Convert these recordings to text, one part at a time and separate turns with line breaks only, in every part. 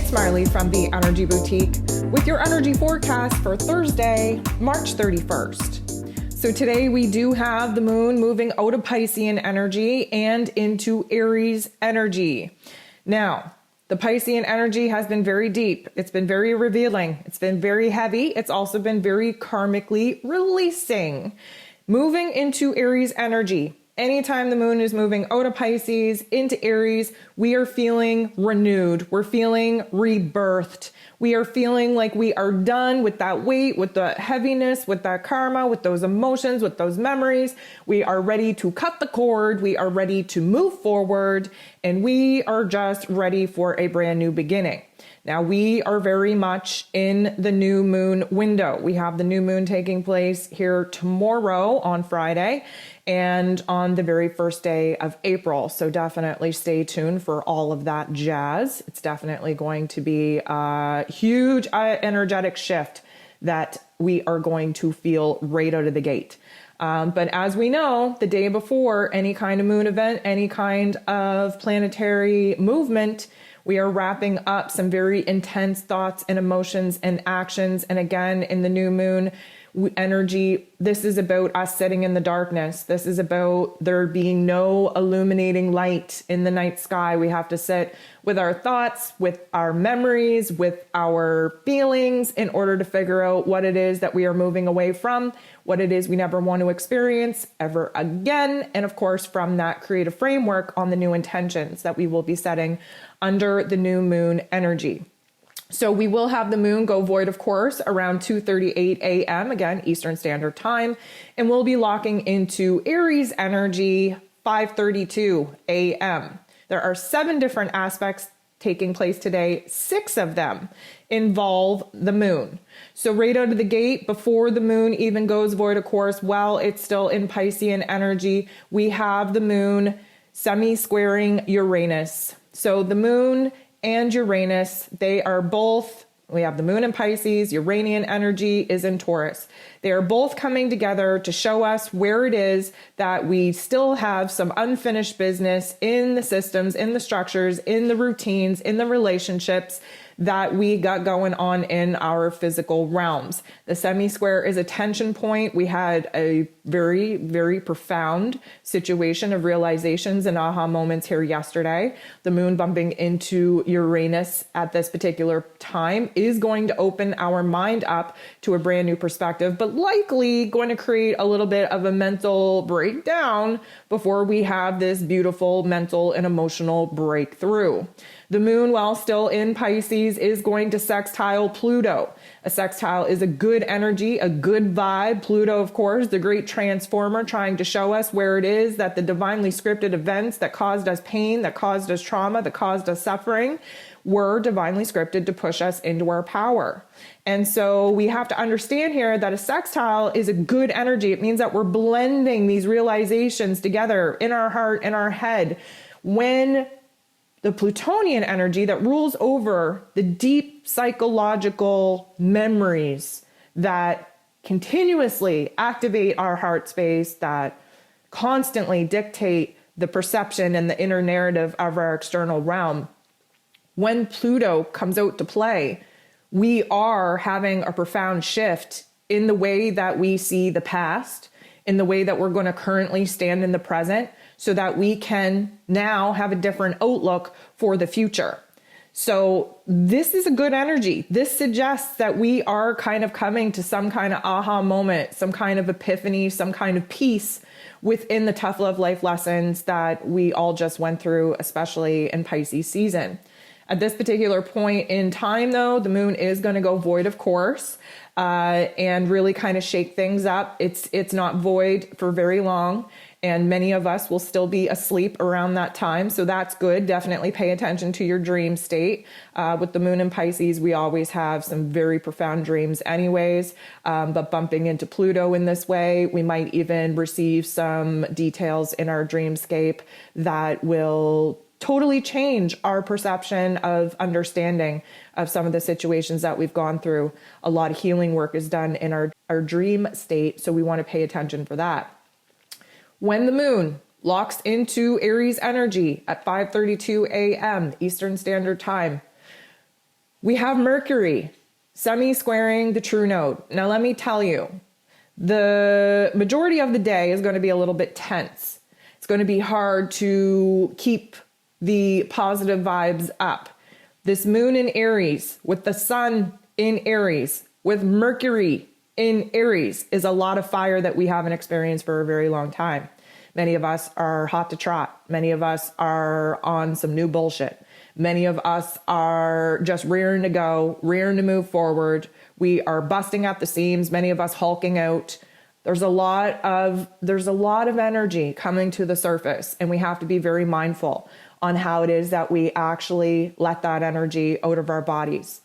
it's Marley from the Energy Boutique with your energy forecast for Thursday, March 31st. So today we do have the moon moving out of Piscean energy and into Aries energy. Now, the Piscean energy has been very deep. It's been very revealing. It's been very heavy. It's also been very karmically releasing. Moving into Aries energy. Anytime the moon is moving out of Pisces into Aries, we are feeling renewed. We're feeling rebirthed. We are feeling like we are done with that weight, with the heaviness, with that karma, with those emotions, with those memories. We are ready to cut the cord. We are ready to move forward, and we are just ready for a brand new beginning. Now, we are very much in the new moon window. We have the new moon taking place here tomorrow on Friday and on the very first day of April. So definitely stay tuned for all of that jazz. It's definitely going to be a huge energetic shift that we are going to feel right out of the gate. But as we know, the day before any kind of moon event, any kind of planetary movement, we are wrapping up some very intense thoughts and emotions and actions. And again, in the new moon energy, this is about us sitting in the darkness. This is about there being no illuminating light in the night sky. We have to sit with our thoughts, with our memories, with our feelings in order to figure out what it is that we are moving away from, what it is we never want to experience ever again. And of course, from that, create a framework on the new intentions that we will be setting under the new moon energy. So we will have the moon go void, of course, around 2:38 a.m., again, Eastern Standard Time, and we'll be locking into Aries energy 5:32 a.m. There are 7 different aspects taking place today. 6 of them involve the moon. So right out of the gate, before the moon even goes void, of course, while it's still in Piscean energy, we have the moon semi-squaring Uranus. So the moon and Uranus, they are both, we have the moon in Pisces, Uranian energy is in Taurus. They are both coming together to show us where it is that we still have some unfinished business in the systems, in the structures, in the routines, in the relationships that we got going on in our physical realms. The semi-square is a tension point. We had a very, very profound situation of realizations and aha moments here yesterday. The moon bumping into Uranus at this particular time is going to open our mind up to a brand new perspective, but likely going to create a little bit of a mental breakdown before we have this beautiful mental and emotional breakthrough. The moon, while still in Pisces, is going to sextile Pluto. A sextile is a good energy, a good vibe. Pluto, of course, the great transformer, trying to show us where it is that the divinely scripted events that caused us pain, that caused us trauma, that caused us suffering, were divinely scripted to push us into our power. And so we have to understand here that a sextile is a good energy. It means that we're blending these realizations together in our heart, in our head. When the Plutonian energy that rules over the deep psychological memories that continuously activate our heart space, that constantly dictate the perception and the inner narrative of our external realm. When Pluto comes out to play, we are having a profound shift in the way that we see the past, in the way that we're going to currently stand in the present, so that we can now have a different outlook for the future. So this is a good energy. This suggests that we are kind of coming to some kind of aha moment, some kind of epiphany, some kind of peace within the tough love life lessons that we all just went through, especially in Pisces season. At this particular point in time, though, the moon is going to go void, of course, and really kind of shake things up. It's not void for very long, and many of us will still be asleep around that time, so that's good. Definitely pay attention to your dream state. With the moon in Pisces, we always have some very profound dreams anyways, but bumping into Pluto in this way, we might even receive some details in our dreamscape that will totally change our perception of understanding of some of the situations that we've gone through. A lot of healing work is done in our dream state, so we want to pay attention for that. When the moon locks into Aries energy at 5:32 a.m. Eastern Standard Time, We have Mercury semi-squaring the true node. Now, let me tell you, the majority of the day is going to be a little bit tense. It's going to be hard to keep the positive vibes up. This moon in Aries with the sun in Aries with Mercury in Aries is a lot of fire that we haven't experienced for a very long time. Many of us are hot to trot. Many of us are on some new bullshit. Many of us are just rearing to go, rearing to move forward. We are busting at the seams. Many of us hulking out. There's a lot of energy coming to the surface, and we have to be very mindful on how it is that we actually let that energy out of our bodies.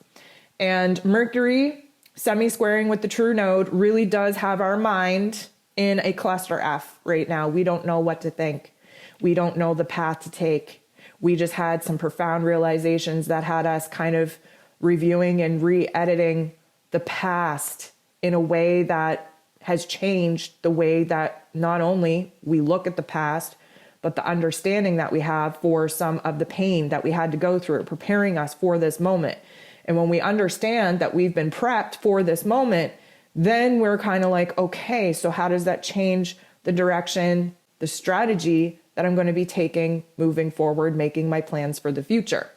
And Mercury semi-squaring with the true node really does have our mind in a cluster F right now. We don't know what to think. We don't know the path to take. We just had some profound realizations that had us kind of reviewing and re-editing the past in a way that has changed the way that not only we look at the past, but the understanding that we have for some of the pain that we had to go through, preparing us for this moment. And when we understand that we've been prepped for this moment, then we're kind of like, okay, so how does that change the direction, the strategy that I'm going to be taking moving forward, making my plans for the future?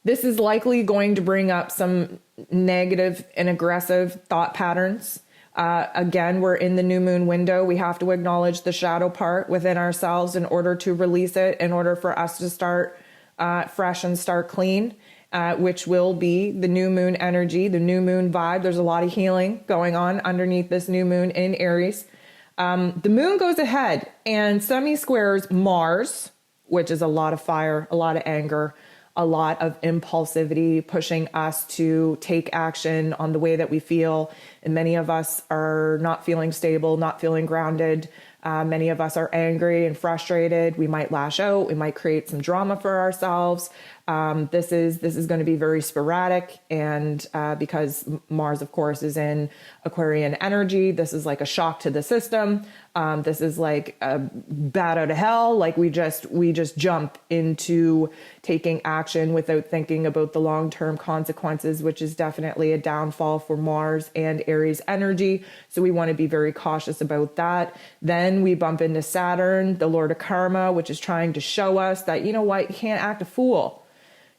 This is likely going to bring up some negative and aggressive thought patterns. Again, we're in the new moon window. We have to acknowledge the shadow part within ourselves in order to release it, in order for us to start fresh and start clean, which will be the new moon energy, the new moon vibe. There's a lot of healing going on underneath this new moon in Aries. The moon goes ahead and semi-squares Mars, which is a lot of fire, a lot of anger, a lot of impulsivity, pushing us to take action on the way that we feel. And many of us are not feeling stable, not feeling grounded. Many of us are angry and frustrated. We might lash out. We might create some drama for ourselves. This is going to be very sporadic, and because Mars, of course, is in Aquarian energy, this is like a shock to the system. This is like a bat out of hell. Like we just jump into taking action without thinking about the long-term consequences, which is definitely a downfall for Mars and Aries energy. So we want to be very cautious about that. Then we bump into Saturn, the Lord of Karma, which is trying to show us that, you know what, you can't act a fool.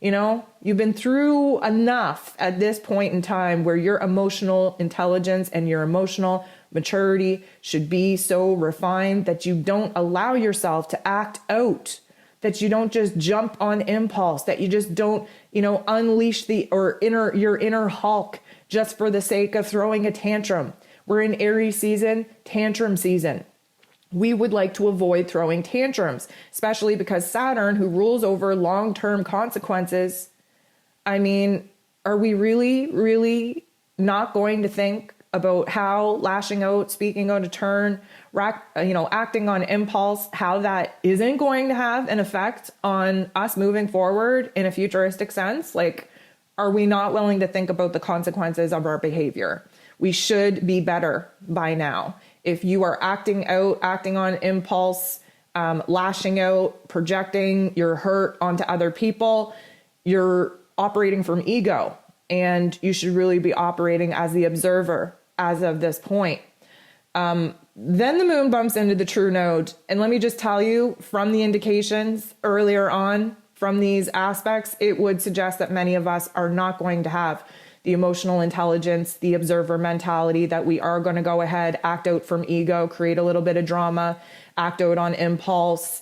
You know, you've been through enough at this point in time where your emotional intelligence and your emotional maturity should be so refined that you don't allow yourself to act out, that you don't just jump on impulse, that you just don't, unleash your inner Hulk just for the sake of throwing a tantrum. We're in Aries season, tantrum season. We would like to avoid throwing tantrums, especially because Saturn, who rules over long-term consequences, I mean, are we really, really not going to think about how lashing out, speaking out of turn, acting on impulse, how that isn't going to have an effect on us moving forward in a futuristic sense? Like, are we not willing to think about the consequences of our behavior? We should be better by now. If you are acting out, acting on impulse, lashing out, projecting your hurt onto other people, you're operating from ego, and you should really be operating as the observer as of this point. Then the moon bumps into the true node. And let me just tell you, from the indications earlier on, from these aspects, it would suggest that many of us are not going to have the emotional intelligence, the observer mentality, that we are going to go ahead, act out from ego, create a little bit of drama, act out on impulse,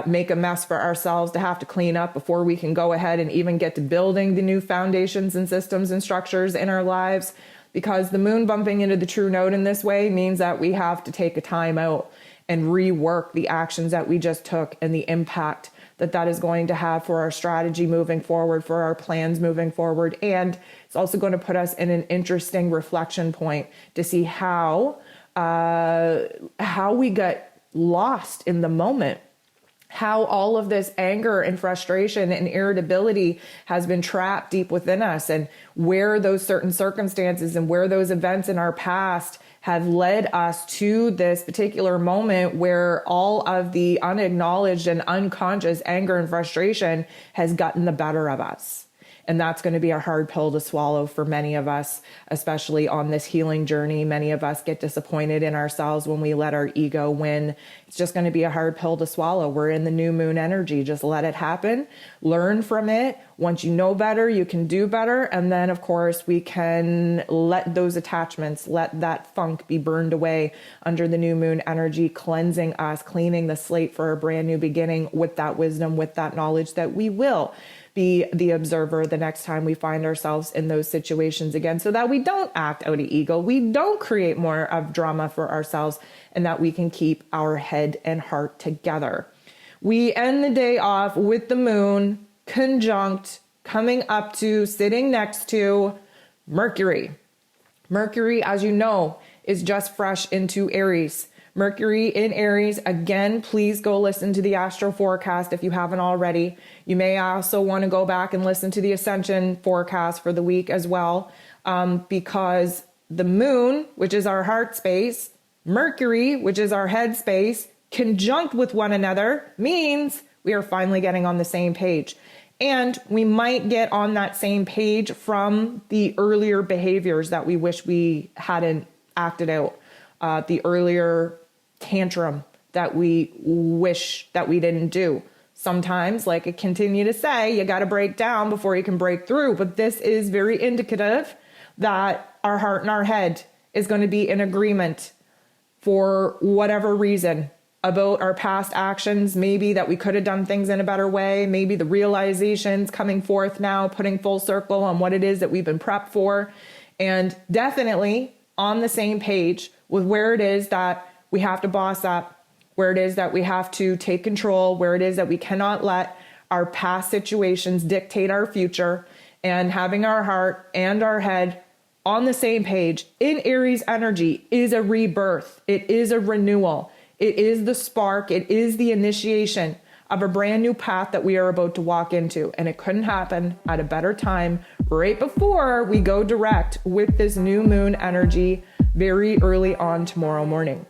make a mess for ourselves to have to clean up before we can go ahead and even get to building the new foundations and systems and structures in our lives. Because the moon bumping into the true node in this way means that we have to take a time out and rework the actions that we just took and the impact that is going to have for our strategy moving forward, for our plans moving forward. And it's also going to put us in an interesting reflection point to see how we got lost in the moment, how all of this anger and frustration and irritability has been trapped deep within us, and where those certain circumstances and where those events in our past have led us to this particular moment where all of the unacknowledged and unconscious anger and frustration has gotten the better of us. And that's going to be a hard pill to swallow for many of us, especially on this healing journey. Many of us get disappointed in ourselves when we let our ego win. It's just going to be a hard pill to swallow. We're in the new moon energy. Just let it happen. Learn from it. Once you know better, you can do better. And then, of course, we can let those attachments, let that funk be burned away under the new moon energy, cleansing us, cleaning the slate for a brand new beginning with that wisdom, with that knowledge that we will be the observer the next time we find ourselves in those situations again, so that we don't act out of ego, we don't create more of drama for ourselves, and that we can keep our head and heart together. We end the day off with the moon conjunct, coming up to, sitting next to Mercury. Mercury, as you know, is just fresh into Aries. Mercury in Aries, again, please go listen to the astro forecast if you haven't already. You may also want to go back and listen to the ascension forecast for the week as well, because the moon, which is our heart space, Mercury, which is our head space, conjunct with one another means we are finally getting on the same page. And we might get on that same page from the earlier behaviors that we wish we hadn't acted out, the earlier tantrum that we wish that we didn't do. Sometimes, like I continue to say, you got to break down before you can break through. But this is very indicative that our heart and our head is going to be in agreement for whatever reason about our past actions, maybe that we could have done things in a better way, maybe the realizations coming forth now, putting full circle on what it is that we've been prepped for, and definitely on the same page with where it is that we have to boss up, where it is that we have to take control, where it is that we cannot let our past situations dictate our future, and having our heart and our head on the same page in Aries energy is a rebirth. It is a renewal. It is the spark. It is the initiation of a brand new path that we are about to walk into. And it couldn't happen at a better time right before we go direct with this new moon energy very early on tomorrow morning.